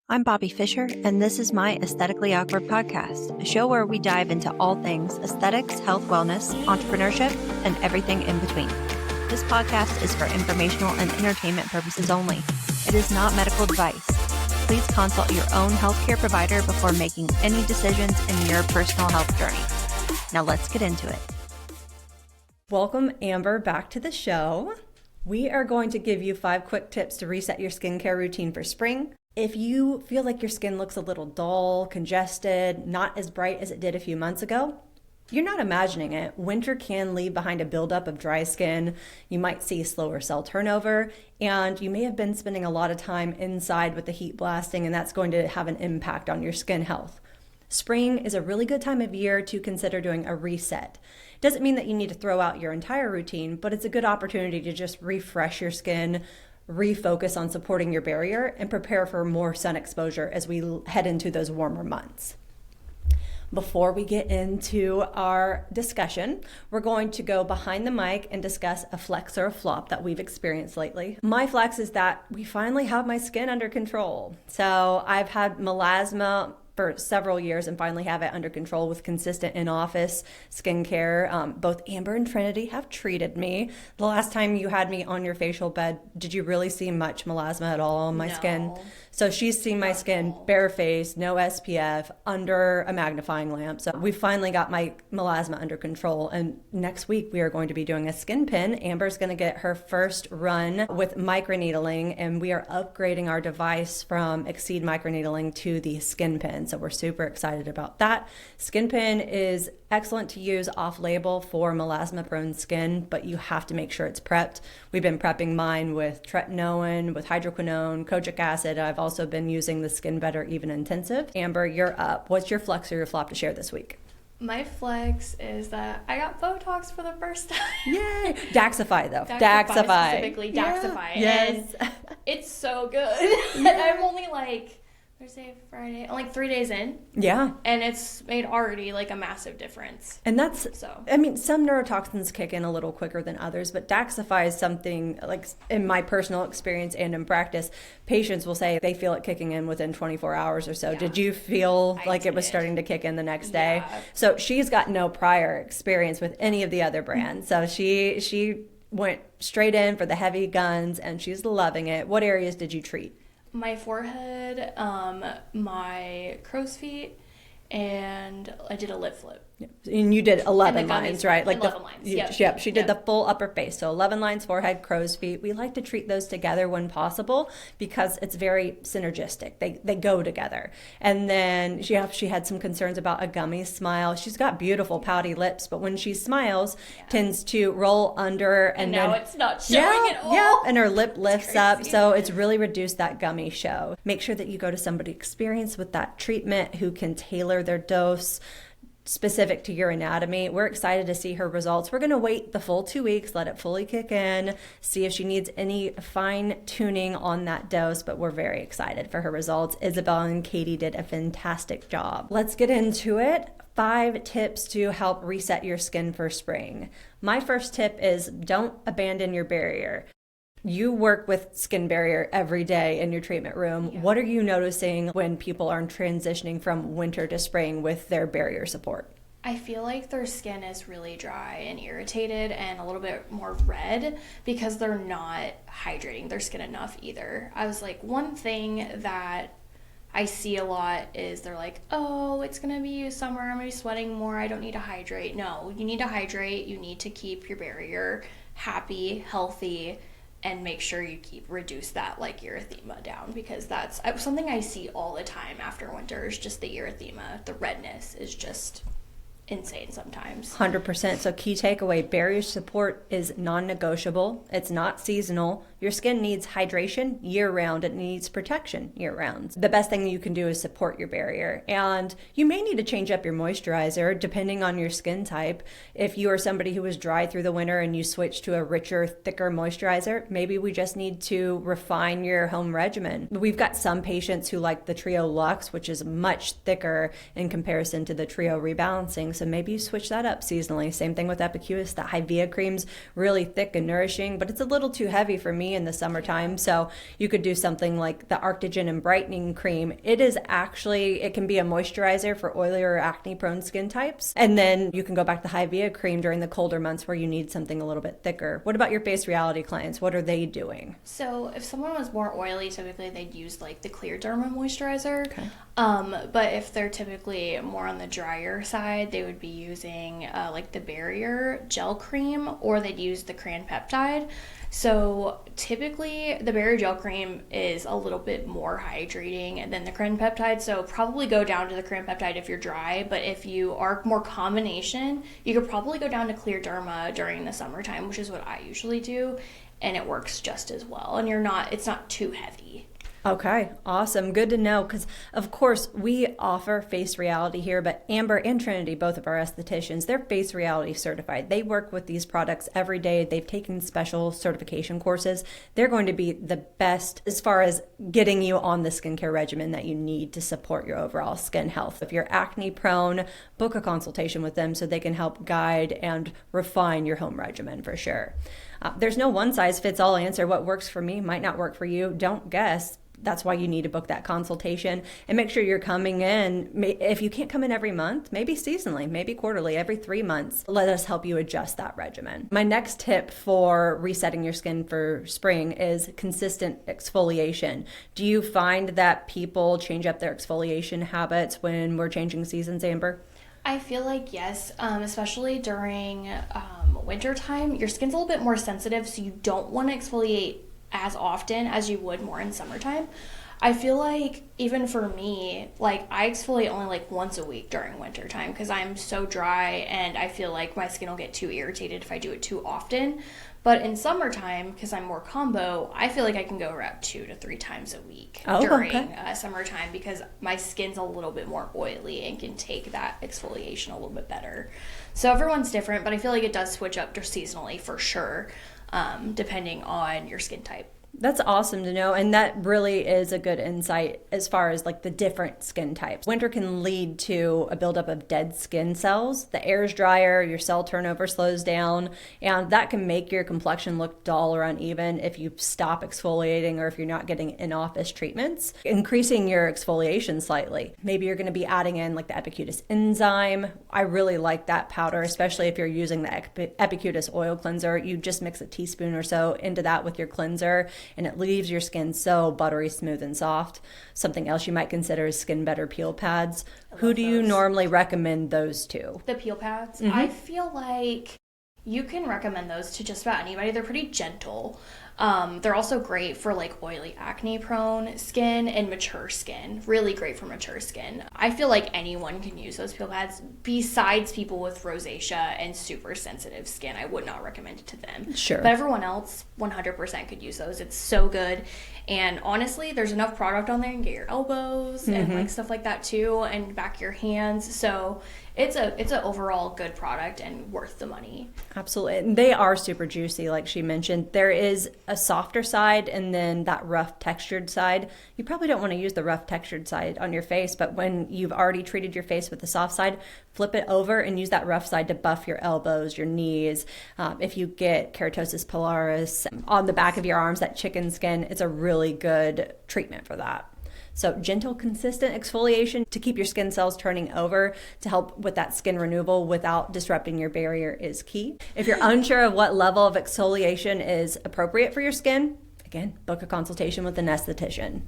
I'm Bobbi Fisher, and this is my Aesthetically Awkward Podcast, a show where we dive into all things aesthetics, health, wellness, entrepreneurship, and everything in between. This podcast is for informational and entertainment purposes only. It is not medical advice. Please consult your own healthcare provider before making any decisions in your personal health journey. Now let's get into it. Welcome, Amber, back to the show. We are going to give you 5 quick tips to reset your skincare routine for spring. If you feel like your skin looks a little dull, congested, not as bright as it did a few months ago, you're not imagining it. Winter can leave behind a buildup of dry skin. You might see slower cell turnover, and you may have been spending a lot of time inside with the heat blasting, and that's going to have an impact on your skin health. Spring is a really good time of year to consider doing a reset. It doesn't mean that you need to throw out your entire routine, but it's a good opportunity to just refresh your skin, refocus on supporting your barrier, and prepare for more sun exposure as we head into those warmer months. Before we get into our discussion, we're going to go behind the mic and discuss a flex or a flop that we've experienced lately. My flex is that we finally have my skin under control. So I've had melasma for several years and finally have it under control with consistent in-office skincare. Both Amber and Trinity have treated me. The last time you had me on your facial bed, did you really see much melasma at all on my skin? So she's seen my skin barefaced, no SPF, under a magnifying lamp. So we finally got my melasma under control. And next week we are going to be doing a SkinPen. Amber's going to get her first run with microneedling, and we are upgrading our device from Exceed microneedling to the SkinPen. So we're super excited about that. SkinPen is excellent to use off-label for melasma-prone skin, but you have to make sure it's prepped. We've been prepping mine with tretinoin, with hydroquinone, kojic acid. I've also been using the Skin Better Even Intensive. Amber, you're up. What's your flex or your flop to share this week? My flex is that I got Botox for the first time. Yay! Daxify, though. Daxify. Specifically, Daxify. Yeah. Yes. And it's so good. And I'm only like Thursday, Friday, I'm like 3 days in. Yeah. And it's made already like a massive difference. And that's, I mean, some neurotoxins kick in a little quicker than others, but Daxify is something like, in my personal experience and in practice, patients will say they feel it kicking in within 24 hours or so. Yeah. Did you feel like it was starting to kick in the next day? Yeah. So she's got no prior experience with any of the other brands. So she went straight in for the heavy guns and she's loving it. What areas did you treat? My forehead, my crow's feet, and I did a lip flip. Yeah. And you did 11 lines, right? Like 11 lines. Yep. She did the full upper face. So 11 lines, forehead, crow's feet. We like to treat those together when possible because it's very synergistic. They go together. And then she had some concerns about a gummy smile. She's got beautiful pouty lips, but when she smiles, tends to roll under. And now then, it's not showing at all. Yeah, and her lip lifts up. So it's really reduced that gummy show. Make sure that you go to somebody experienced with that treatment who can tailor their dose specific to your anatomy. We're excited to see her results. We're going to wait the full 2 weeks, let it fully kick in, see if she needs any fine tuning on that dose, but we're very excited for her results. Isabel and Katie did a fantastic job. Let's get into it. 5 tips to help reset your skin for spring. My first tip is don't abandon your barrier. You work with skin barrier every day in your treatment room. Yeah. What are you noticing when people are transitioning from winter to spring with their barrier support? I feel like their skin is really dry and irritated and a little bit more red because they're not hydrating their skin enough either. I was like, one thing that I see a lot is they're like, oh, it's going to be summer, I'm going to be sweating more, I don't need to hydrate. No, you need to hydrate. You need to keep your barrier happy, healthy, and make sure you reduce that like erythema down, because that's something I see all the time after winter is just the erythema. The redness is just insane sometimes. 100%. So key takeaway, barrier support is non-negotiable. It's not seasonal. Your skin needs hydration year-round. It needs protection year-round. The best thing you can do is support your barrier. And you may need to change up your moisturizer depending on your skin type. If you are somebody who was dry through the winter and you switch to a richer, thicker moisturizer, maybe we just need to refine your home regimen. We've got some patients who like the Trio Luxe, which is much thicker in comparison to the Trio Rebalancing. So maybe you switch that up seasonally. Same thing with Epicurus. The Hivea cream's really thick and nourishing, but it's a little too heavy for me. in the summertime. So you could do something like the Arctigen and Brightening Cream. It can be a moisturizer for oily or acne prone skin types. And then you can go back to Hivea cream during the colder months where you need something a little bit thicker. What about your Face Reality clients? What are they doing? So if someone was more oily, typically they'd use like the Clear Derma moisturizer. Okay. But if they're typically more on the drier side, they would be using like the Barrier Gel Cream, or they'd use the Cran Peptide. So typically the Barrier Gel Cream is a little bit more hydrating than the Cran Peptide. So probably go down to the Cran Peptide if you're dry, but if you are more combination, you could probably go down to Clear Derma during the summertime, which is what I usually do, and it works just as well. And it's not too heavy. Okay, awesome. Good to know, because of course we offer Face Reality here, but Amber and Trinity, both of our estheticians, they're Face Reality certified. They work with these products every day. They've taken special certification courses. They're going to be the best as far as getting you on the skincare regimen that you need to support your overall skin health. If you're acne prone, book a consultation with them so they can help guide and refine your home regimen for sure. There's no one size fits all answer. What works for me might not work for you. Don't guess. That's why you need to book that consultation and make sure you're coming in. If you can't come in every month, maybe seasonally, maybe quarterly, every 3 months. Let us help you adjust that regimen. My next tip for resetting your skin for spring is consistent exfoliation. Do you find that people change up their exfoliation habits when we're changing seasons, Amber? I feel like yes, especially during winter time. Your skin's a little bit more sensitive, so you don't want to exfoliate as often as you would more in summertime. I feel like even for me, like I exfoliate only like once a week during winter time because I'm so dry and I feel like my skin will get too irritated if I do it too often. But in summertime, because I'm more combo, I feel like I can go around 2 to 3 times a week during summertime because my skin's a little bit more oily and can take that exfoliation a little bit better. So everyone's different, but I feel like it does switch up seasonally for sure, depending on your skin type. That's awesome to know, and that really is a good insight as far as like the different skin types. Winter can lead to a buildup of dead skin cells. The air is drier, your cell turnover slows down, and that can make your complexion look dull or uneven if you stop exfoliating or if you're not getting in-office treatments. Increasing your exfoliation slightly. Maybe you're going to be adding in like the Epicutis enzyme. I really like that powder, especially if you're using the Epicutis oil cleanser. You just mix a teaspoon or so into that with your cleanser, and it leaves your skin so buttery smooth and soft. Something else you might consider is Skin Better peel pads. Who do you normally recommend those to? The peel pads? Mm-hmm. I feel like you can recommend those to just about anybody. They're pretty gentle. They're also great for like oily acne prone skin and mature skin. Really great for mature skin. I feel like anyone can use those peel pads besides people with rosacea and super sensitive skin. I would not recommend it to them. Sure. But everyone else 100% could use those. It's so good. And honestly, there's enough product on there and get your elbows and like stuff like that too, and back your hands. So it's a overall good product and worth the money. Absolutely. And they are super juicy, like she mentioned. There is a softer side and then that rough textured side. You probably don't want to use the rough textured side on your face, but when you've already treated your face with the soft side, flip it over and use that rough side to buff your elbows, your knees. If you get keratosis pilaris on the back of your arms, that chicken skin, it's a really good treatment for that. So gentle, consistent exfoliation to keep your skin cells turning over to help with that skin renewal without disrupting your barrier is key. If you're unsure of what level of exfoliation is appropriate for your skin, again, book a consultation with an esthetician.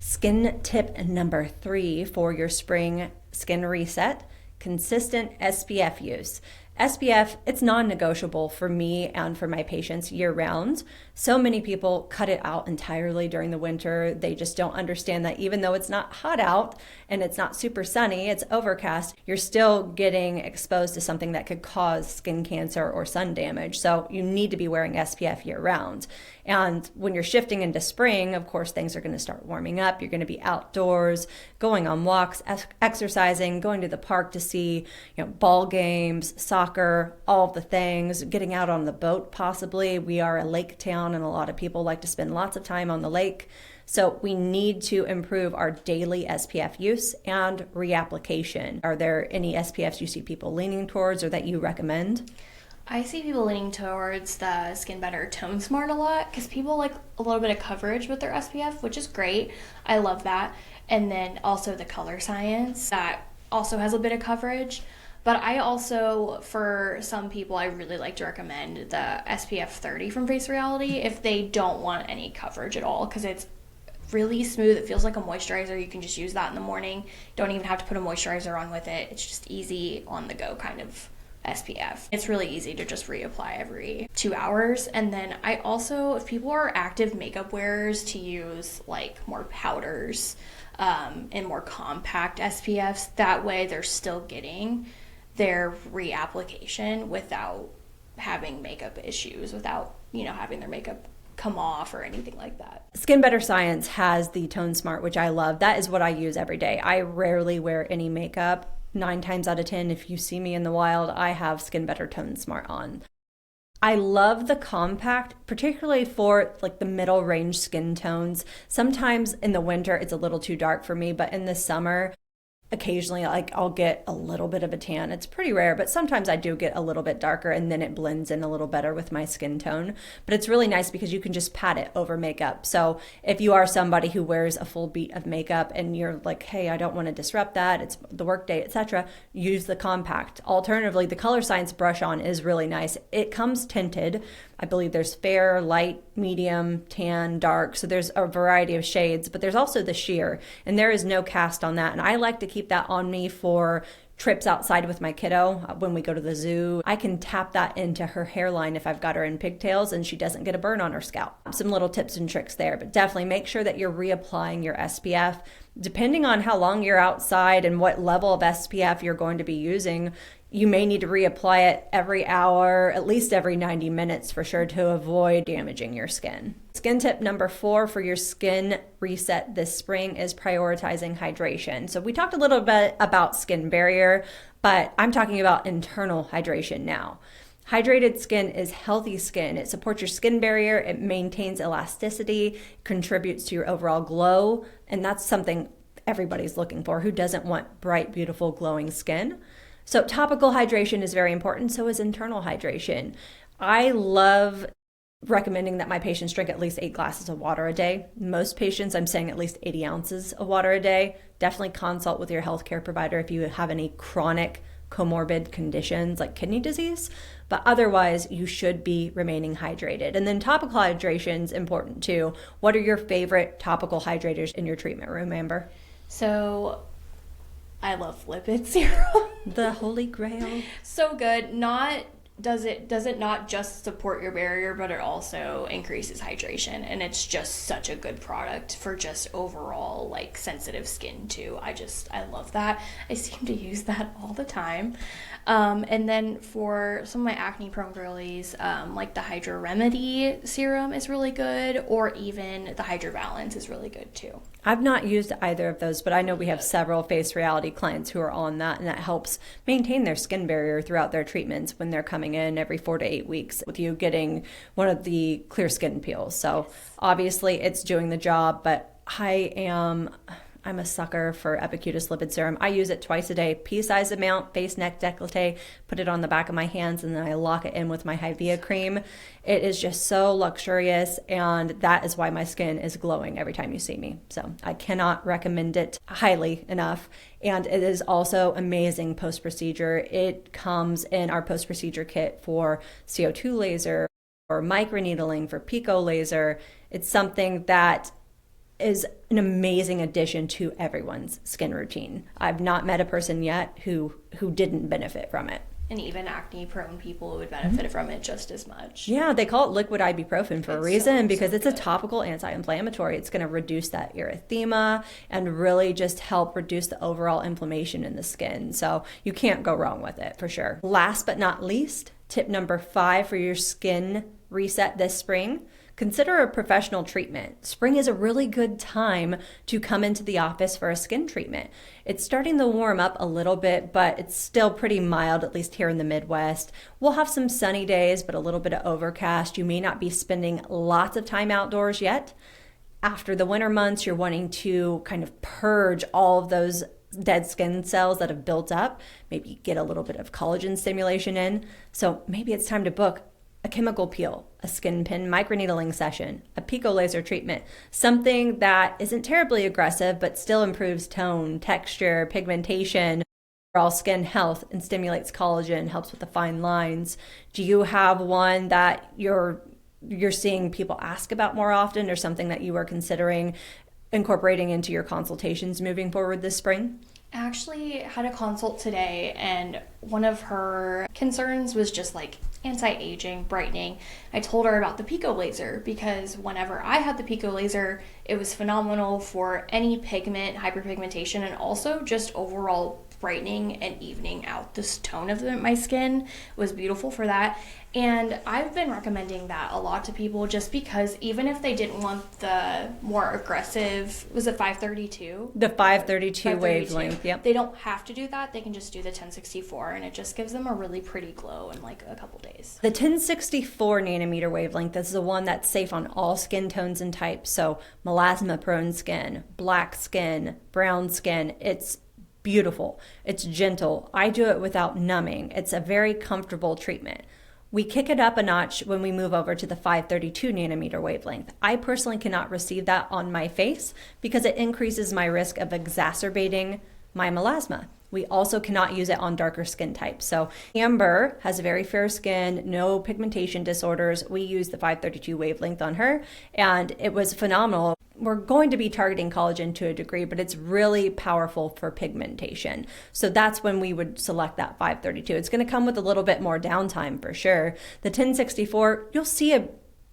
Skin tip number 3 for your spring skin reset, consistent SPF use. SPF, it's non-negotiable for me and for my patients year round. So many people cut it out entirely during the winter. They just don't understand that even though it's not hot out and it's not super sunny, it's overcast, you're still getting exposed to something that could cause skin cancer or sun damage. So you need to be wearing SPF year round. And when you're shifting into spring, of course, things are going to start warming up. You're going to be outdoors, going on walks, exercising, going to the park to see, ball games, soccer, all of the things, getting out on the boat possibly. We are a lake town and a lot of people like to spend lots of time on the lake. So we need to improve our daily SPF use and reapplication. Are there any SPFs you see people leaning towards or that you recommend? I see people leaning towards the SkinBetter Tone Smart a lot because people like a little bit of coverage with their SPF, which is great. I love that. And then also the Color Science, that also has a bit of coverage. But I also, for some people, I really like to recommend the SPF 30 from Face Reality if they don't want any coverage at all, because it's really smooth. It feels like a moisturizer. You can just use that in the morning. Don't even have to put a moisturizer on with it. It's just easy on the go kind of SPF. It's really easy to just reapply every 2 hours. And then I also, if people are active makeup wearers, to use like more powders and more compact SPFs. That way they're still getting their reapplication without having makeup issues, without, having their makeup come off or anything like that. SkinBetter Science has the Tone Smart, which I love. That is what I use every day. I rarely wear any makeup. 9 times out of 10, if you see me in the wild, I have SkinBetter Tone Smart on. I love the compact, particularly for like the middle range skin tones. Sometimes in the winter, it's a little too dark for me, but in the summer, occasionally I'll get a little bit of a tan. It's pretty rare, but sometimes I do get a little bit darker and then it blends in a little better with my skin tone. But it's really nice because you can just pat it over makeup. So if you are somebody who wears a full beat of makeup and you're like, hey, I don't want to disrupt that, it's the workday, etc., use the compact. Alternatively, the Color Science brush on is really nice. It comes tinted. I believe there's fair, light, medium, tan, dark. So there's a variety of shades, but there's also the sheer, and there is no cast on that. And I like to keep that on me for trips outside with my kiddo. When we go to the zoo, I can tap that into her hairline if I've got her in pigtails and she doesn't get a burn on her scalp. Some little tips and tricks there, but definitely make sure that you're reapplying your SPF. Depending on how long you're outside and what level of SPF you're going to be using, you may need to reapply it every hour, at least every 90 minutes for sure, to avoid damaging your skin. Skin tip number 4 for your skin reset this spring is prioritizing hydration. So we talked a little bit about skin barrier, but I'm talking about internal hydration now. Hydrated skin is healthy skin. It supports your skin barrier, it maintains elasticity, contributes to your overall glow, and that's something everybody's looking for. Who doesn't want bright, beautiful, glowing skin? So topical hydration is very important, so is internal hydration. I love recommending that my patients drink at least 8 glasses of water a day. Most patients, I'm saying at least 80 ounces of water a day. Definitely consult with your healthcare provider if you have any chronic comorbid conditions like kidney disease, but otherwise you should be remaining hydrated. And then topical hydration is important too. What are your favorite topical hydrators in your treatment room, Amber? So I love lipid serum. The holy grail. So good. Does it not just support your barrier, but it also increases hydration, and it's just such a good product for just overall like sensitive skin too. I love that. I seem to use that all the time. And then for some of my acne prone girlies, like the Hydra Remedy serum is really good, or even the Hydra Balance is really good too. I've not used either of those, but I know we have several Face Reality clients who are on that, and that helps maintain their skin barrier throughout their treatments when they're coming in every 4 to 8 weeks with you getting one of the clear skin peels. So obviously it's doing the job, but I'm a sucker for Epicutis lipid serum. I use it twice a day, pea-sized amount, face, neck, décolleté, put it on the back of my hands, and then I lock it in with my Hivea cream. It is just so luxurious, and that is why my skin is glowing every time you see me. So I cannot recommend it highly enough. And it is also amazing post-procedure. It comes in our post-procedure kit for CO2 laser, or microneedling, for pico laser. It's something that is an amazing addition to everyone's skin routine. I've not met a person yet who didn't benefit from it. And even acne prone people would benefit from it just as much. Yeah, they call it liquid ibuprofen for a reason, because it's a topical anti-inflammatory. It's going to reduce that erythema and really just help reduce the overall inflammation in the skin. So you can't go wrong with it for sure. Last but not least, tip number 5 for your skin reset this spring: consider a professional treatment. Spring is a really good time to come into the office for a skin treatment. It's starting to warm up a little bit, but it's still pretty mild, at least here in the Midwest. We'll have some sunny days, but a little bit of overcast. You may not be spending lots of time outdoors yet. After the winter months, you're wanting to kind of purge all of those dead skin cells that have built up, maybe get a little bit of collagen stimulation in. So maybe it's time to book a chemical peel, a SkinPen microneedling session, a pico laser treatment, something that isn't terribly aggressive but still improves tone, texture, pigmentation, overall skin health, and stimulates collagen, helps with the fine lines. Do you have one that you're seeing people ask about more often, or something that you are considering incorporating into your consultations moving forward this spring? I actually had a consult today, and one of her concerns was just like anti-aging, brightening. I told her about the pico laser because whenever I had the pico laser, it was phenomenal for any pigment, hyperpigmentation, and also just overall brightening and evening out this tone of my skin. It was beautiful for that. And I've been recommending that a lot to people just because even if they didn't want the more aggressive, was it 532? The 532 wavelength, yep. They don't have to do that. They can just do the 1064, and it just gives them a really pretty glow in like a couple days. The 1064 nanometer wavelength is the one that's safe on all skin tones and types. So melasma prone skin, black skin, brown skin. It's beautiful. It's gentle. I do it without numbing. It's a very comfortable treatment. We kick it up a notch when we move over to the 532 nanometer wavelength. I personally cannot receive that on my face because it increases my risk of exacerbating my melasma. We also cannot use it on darker skin types. So Amber has very fair skin, no pigmentation disorders. We use the 532 wavelength on her, and it was phenomenal. We're going to be targeting collagen to a degree, but it's really powerful for pigmentation. So that's when we would select that 532. It's going to come with a little bit more downtime for sure. The 1064, you'll see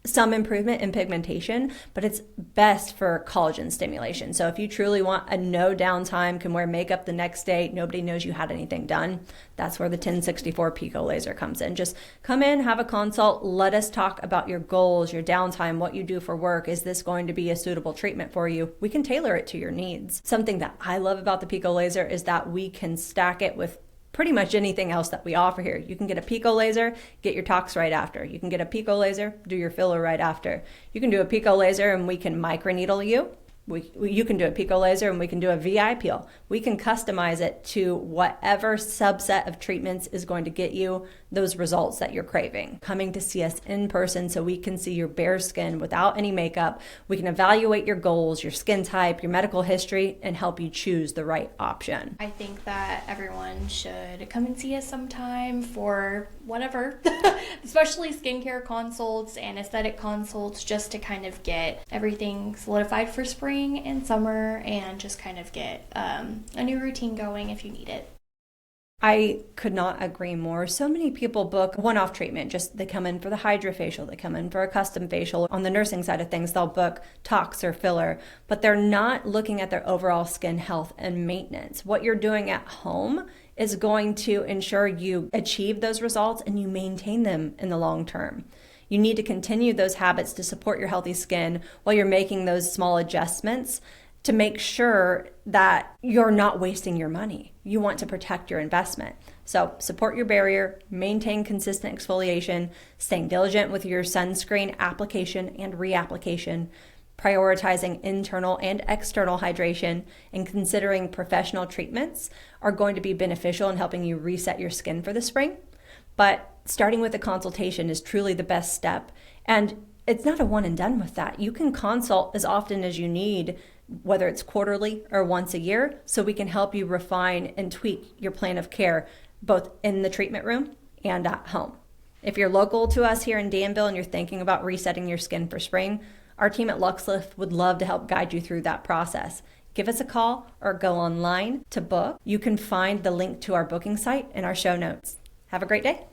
some improvement in pigmentation, but it's best for collagen stimulation. So if you truly want a no downtime, can wear makeup the next day, nobody knows you had anything done, that's where the 1064 pico laser comes in. Just come in, have a consult, let us talk about your goals, your downtime, what you do for work. Is this going to be a suitable treatment for you? We can tailor it to your needs. Something that I love about the pico laser is that we can stack it with pretty much anything else that we offer here. You can get a pico laser, get your tox right after. You can get a pico laser, do your filler right after. You can do a pico laser and we can microneedle you. You can do a pico laser and we can do a VI peel. We can customize it to whatever subset of treatments is going to get you those results that you're craving. Coming to see us in person so we can see your bare skin without any makeup. We can evaluate your goals, your skin type, your medical history, and help you choose the right option. I think that everyone should come and see us sometime for whatever, especially skincare consults and aesthetic consults, just to kind of get everything solidified for spring and summer and just kind of get a new routine going if you need it. I could not agree more. So many people book one-off treatment. Just they come in for the hydrofacial, they come in for a custom facial. On the nursing side of things, they'll book tox or filler, but they're not looking at their overall skin health and maintenance. What you're doing at home is going to ensure you achieve those results and you maintain them in the long term. You need to continue those habits to support your healthy skin while you're making those small adjustments to make sure that you're not wasting your money. You want to protect your investment. So support your barrier, maintain consistent exfoliation, staying diligent with your sunscreen application and reapplication, prioritizing internal and external hydration, and considering professional treatments are going to be beneficial in helping you reset your skin for the spring. But starting with a consultation is truly the best step. And it's not a one and done with that. You can consult as often as you need, whether it's quarterly or once a year, so we can help you refine and tweak your plan of care, both in the treatment room and at home. If you're local to us here in Danville and you're thinking about resetting your skin for spring, our team at Luxe Lift would love to help guide you through that process. Give us a call or go online to book. You can find the link to our booking site in our show notes. Have a great day.